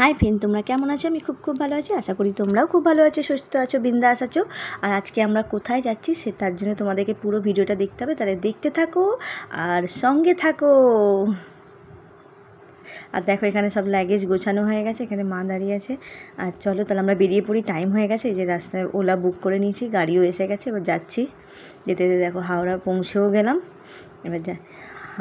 Hi friend, তোমরা কেমন আছো? আমি খুব ভালো আছি। আশা করি তোমরাও খুব ভালো আছো, সুস্থ আছো, বিন্দাস আছো। আর আজকে আমরা কোথায় যাচ্ছি সে তার জন্য তোমাদেরকে পুরো ভিডিওটা দেখতে হবে, তাহলে দেখতে থাকো আর সঙ্গে থাকো। আর দেখো এখানে সব লাগেজ গোছানো হয়ে গেছে, এখানে মা দাঁড়িয়ে আছে। আর চলো তাহলে আমরা বেরিয়ে পড়ি, টাইম হয়ে গেছে। এই যে রাস্তায় ওলা বুক করে নিয়েছি, গাড়িও এসে গেছে, এবার যাচ্ছি। যেতে যেতে দেখো হাওড়া পৌঁছেও গেলাম। এবার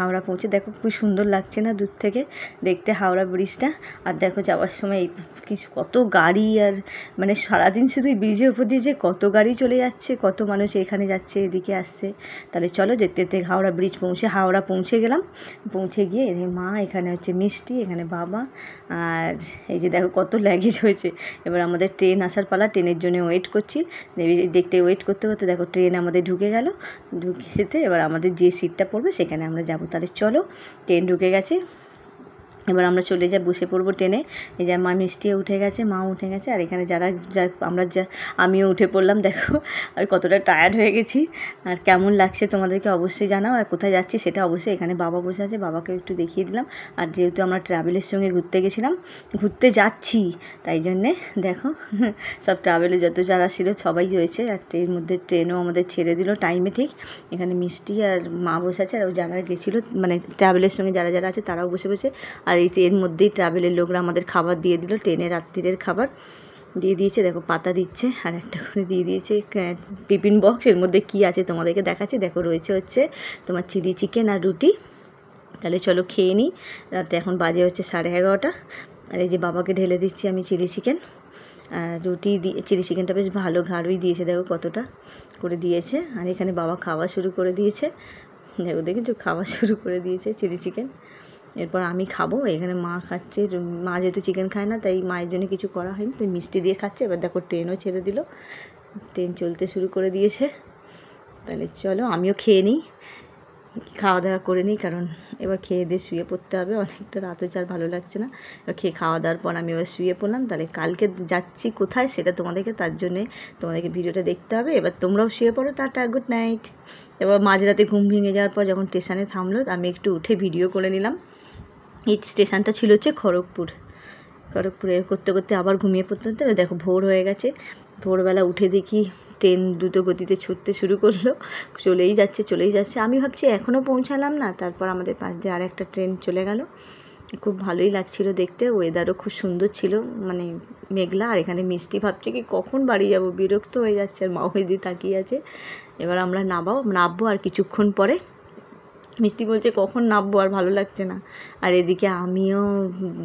হাওড়া পৌঁছে দেখো খুব সুন্দর লাগছে না দূর থেকে দেখতে হাওড়া ব্রিজটা। আর দেখো যাওয়ার সময় কিছু কত গাড়ি, আর মানে সারাদিন শুধু ব্রিজের উপর দিয়ে যে কত গাড়ি চলে যাচ্ছে, কত মানুষ এখানে যাচ্ছে এদিকে আসছে। তাহলে চলো যেতে যেতে হাওড়া ব্রিজ হাওড়া পৌঁছে গেলাম। পৌঁছে গিয়ে মা, এখানে হচ্ছে মিষ্টি, এখানে বাবা, আর এই যে দেখো কত লাগেজ হয়েছে। এবার আমাদের ট্রেন আসার পালা, ট্রেনের জন্য ওয়েট করছি। দেখতে ওয়েট করতে করতে দেখো ট্রেন আমাদের ঢুকে গেল। ঢুকেতে এবার আমাদের যে সিটটা পড়বে সেখানে আমরা যাবো। তাহলে চলো, ট্রেন ঢুকে গেছে, এবার আমরা চলে যাই, বসে পড়বো ট্রেনে। এই যে মা মিষ্টিও উঠে গেছে, মাও উঠে গেছে, আর এখানে আমিও উঠে পড়লাম। দেখো আর কতটা টায়ার্ড হয়ে গেছি, আর কেমন লাগছে তোমাদেরকে অবশ্যই জানাও। আর কোথায় যাচ্ছি সেটা অবশ্যই, এখানে বাবা বসে আছে, বাবাকে একটু দেখিয়ে দিলাম। আর যেহেতু আমরা ট্রাভেলের সঙ্গে ঘুরতে যাচ্ছি, তাই জন্যে দেখো সব ট্রাভেলে যত যারা ছিল সবাই রয়েছে। আর ট্রেনও আমাদের ছেড়ে দিল টাইমে ঠিক। এখানে মিষ্টি আর মা বসে আছে, আর যারা গেছিলো মানে ট্রাভেলের সঙ্গে যারা আছে তারাও বসে বসে। আর এর মধ্যেই ট্রাভেলের লোকরা আমাদের খাবার দিয়ে দিল, ট্রেনে রাত্রিরের খাবার দিয়ে দিয়েছে। দেখো পাতা দিচ্ছে, আর একটা করে দিয়ে দিয়েছে টিফিন বক্স। এর মধ্যে কী আছে তোমাদেরকে দেখাচ্ছি। দেখো রয়েছে হচ্ছে তোমার চিলি চিকেন আর রুটি। তাহলে চলো খেয়ে নিই। রাতে এখন বাজে হচ্ছে 11:30। আর এই যে বাবাকে ঢেলে দিচ্ছি আমি চিলি চিকেন আর রুটি দিয়ে। চিলি চিকেনটা বেশ ভালো ঘাড়ুই দিয়েছে, দেখো কতটা করে দিয়েছে। আর এখানে বাবা খাওয়া শুরু করে দিয়েছে, দেখো খাওয়া শুরু করে দিয়েছে চিলি চিকেন। এরপর আমি খাবো। এখানে মা খাচ্ছে, মা যেহেতু চিকেন খায় না তাই মায়ের জন্য কিছু করা হয়নি, তাই মিষ্টি দিয়ে খাচ্ছে। এবার দেখো ট্রেনও ছেড়ে দিল, ট্রেন চলতে শুরু করে দিয়েছে। তাহলে চলো আমিও খেয়ে নিই, খাওয়া দাওয়া করে নিই, কারণ এবার খেয়ে দিয়ে শুয়ে পড়তে হবে। অনেকটা রাত হচ্ছে, আর ভালো লাগছে না। এবার খাওয়া দাওয়ার পর আমি এবার শুয়ে পড়লাম। তাহলে কালকে যাচ্ছি কোথায় সেটা তার জন্যে তোমাদেরকে ভিডিওটা দেখতে হবে। এবার তোমরাও শুয়ে পড়ো, টাটা, গুড নাইট। এবার মাঝরাতে ঘুম ভেঙে যাওয়ার পর যখন স্টেশনে থামলো, আমি একটু উঠে ভিডিও করে নিলাম। এই স্টেশনটা ছিল হচ্ছে খড়গপুরে করতে করতে আবার ঘুমিয়ে পড়তে হতে। দেখো ভোর হয়ে গেছে, ভোরবেলা উঠে দেখি ট্রেন দ্রুত গতিতে ছুটতে শুরু করলো, চলেই যাচ্ছে। আমি ভাবছি এখনও পৌঁছালাম না, তারপর আমাদের পাশ দিয়ে আর একটা ট্রেন চলে গেল। খুব ভালোই লাগছিলো দেখতে, ওয়েদারও খুব সুন্দর ছিল, মানে মেঘলা। আর এখানে মিষ্টি ভাবছে কি কখন বাড়ি যাব, বিরক্ত হয়ে যাচ্ছে, আর মাও দিয়ে তাকিয়ে আছে। এবার আমরা নামবো আর কিছুক্ষণ পরে। মিষ্টি বলছে কখন নামবো, আর ভালো লাগছে না। আর এদিকে আমিও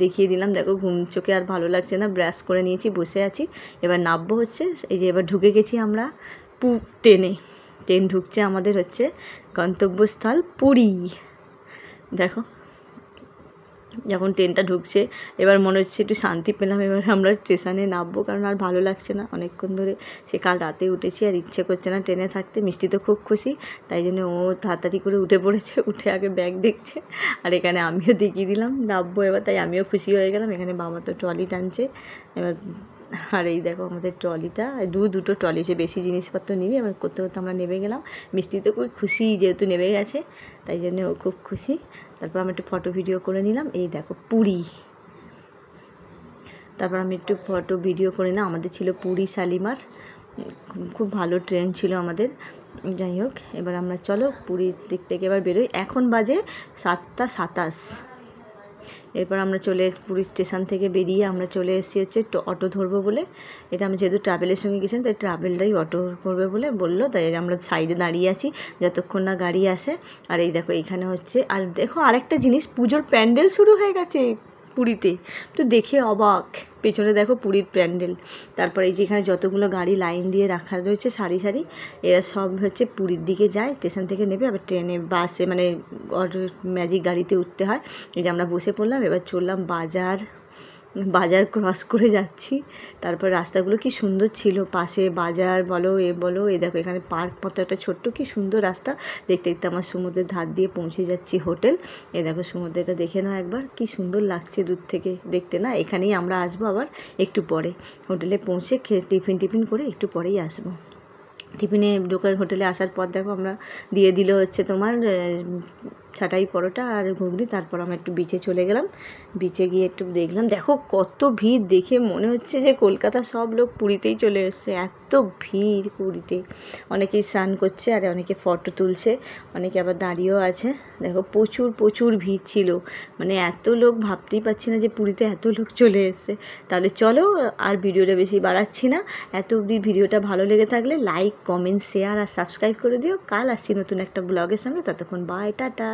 দেখিয়ে দিলাম, দেখো ঘুম চোখে আর ভালো লাগছে না, ব্রাশ করে নিয়েছি, বসে আছি। এবার নামবো হচ্ছে, এই যে এবার ঢুকে গেছি আমরা ট্রেন ঢুকছে আমাদের হচ্ছে গন্তব্যস্থল পুরী। দেখো যখন ট্রেনটা ঢুকছে এবার মনে হচ্ছে একটু শান্তি পেলাম। এবার আমরা স্টেশনে নামবো, কারণ আর ভালো লাগছে না, অনেকক্ষণ ধরে সে কাল রাতে উঠেছি, আর ইচ্ছে করছে না ট্রেনে থাকতে। মিষ্টি তো খুব খুশি, তাই জন্য ও তাড়াতাড়ি করে উঠে পড়েছে, উঠে আগে ব্যাগ দেখছে। আর এখানে আমিও দেখিয়ে দিলাম নামবো এবার, তাই আমিও খুশি হয়ে গেলাম। এখানে বাবা তো ট্রলি টানছে এবার। আর এই দেখো আমাদের ট্রলিটা, দুটো ট্রলি, সে বেশি জিনিসপত্র নিয়ে এবার করতে করতে আমরা নেমে গেলাম। মিষ্টি তো খুব খুশি যেহেতু নেমে গেছে, তাই জন্য ও খুব খুশি। তারপর আমি একটু ফটো ভিডিও করে নিলাম। এই দেখো পুরী, তারপর আমি একটু ফটো ভিডিও করে নিলাম। আমাদের ছিল পুরী শালিমার, খুব ভালো ট্রেন ছিল আমাদের। যাই হোক, এবার আমরা চলো পুরীর দিক থেকে এবার বেরোই। এখন বাজে 7:27। এরপর আমরা পুরী স্টেশন থেকে বেরিয়ে আমরা চলে এসেছি হচ্ছে অটো ধরবো বলে। এটা আমি যেহেতু ট্রাভেলের সঙ্গে গেছিলাম, তাই ট্রাভেলটাই অটো করবে বলে বললো, তাই আমরা সাইডে দাঁড়িয়ে আছি যতক্ষণ না গাড়ি আসে। আর এই দেখো এইখানে হচ্ছে, আর দেখো আরেকটা জিনিস, পুজোর প্যান্ডেল শুরু হয়ে গেছে পুরীতে, তো দেখে অবাক। পেছনে দেখো পুরীর প্যান্ডেল। তারপরে এই যেখানে যতগুলো গাড়ি লাইন দিয়ে রাখা রয়েছে সারি সারি, এরা সব হচ্ছে পুরীর দিকে যায়, স্টেশন থেকে নেবে, আবার ট্রেনে বাসে মানে ম্যাজিক গাড়িতে উঠতে হয়। এই যে আমরা বসে পড়লাম, এবার চললাম বাজার ক্রস করে যাচ্ছি। তারপর রাস্তাগুলো কি সুন্দর ছিল, পাশে বাজার বলো এ দেখো এখানে পার্ক মতো একটা ছোট্ট কি সুন্দর রাস্তা। দেখতে দেখতে আমার সমুদ্রের ধার দিয়ে পৌঁছে যাচ্ছি হোটেল। এ দেখো সমুদ্রটা দেখে নাও একবার, কি সুন্দর লাগছে দূর থেকে দেখতে না। এখানেই আমরা আসবো আবার একটু পরে, হোটেলে পৌঁছে টিফিন করে একটু পরেই আসবো। হোটেলে আসার পর দেখো আমরা দিয়ে দিল হচ্ছে তোমার ছাটাই পরোটা আর ঘুগনি। তারপর আমরা একটু বিচে চলে গেলাম, বিচে গিয়ে একটু দেখলাম, দেখো কত ভিড়, দেখে মনে হচ্ছে যে কলকাতা সব লোক পুরীতেই চলে এসছে, এত ভিড় পুরীতে। অনেকেই স্নান করছে আর অনেকে ফটো তুলছে, অনেকে আবার দাঁড়িয়েও আছে। দেখো প্রচুর প্রচুর ভিড় ছিল, মানে এত লোক ভাবতেই পারছি না যে পুরীতে এত লোক চলে এসছে। তাহলে চলো আর ভিডিওটা বেশি বাড়াচ্ছি না। এত অবধি ভিডিওটা ভালো লেগে থাকলে লাইক, কমেন্ট, শেয়ার আর সাবস্ক্রাইব করে দিও। কাল আসছি নতুন একটা ব্লগের সঙ্গে, ততক্ষণ বাই, টাটা।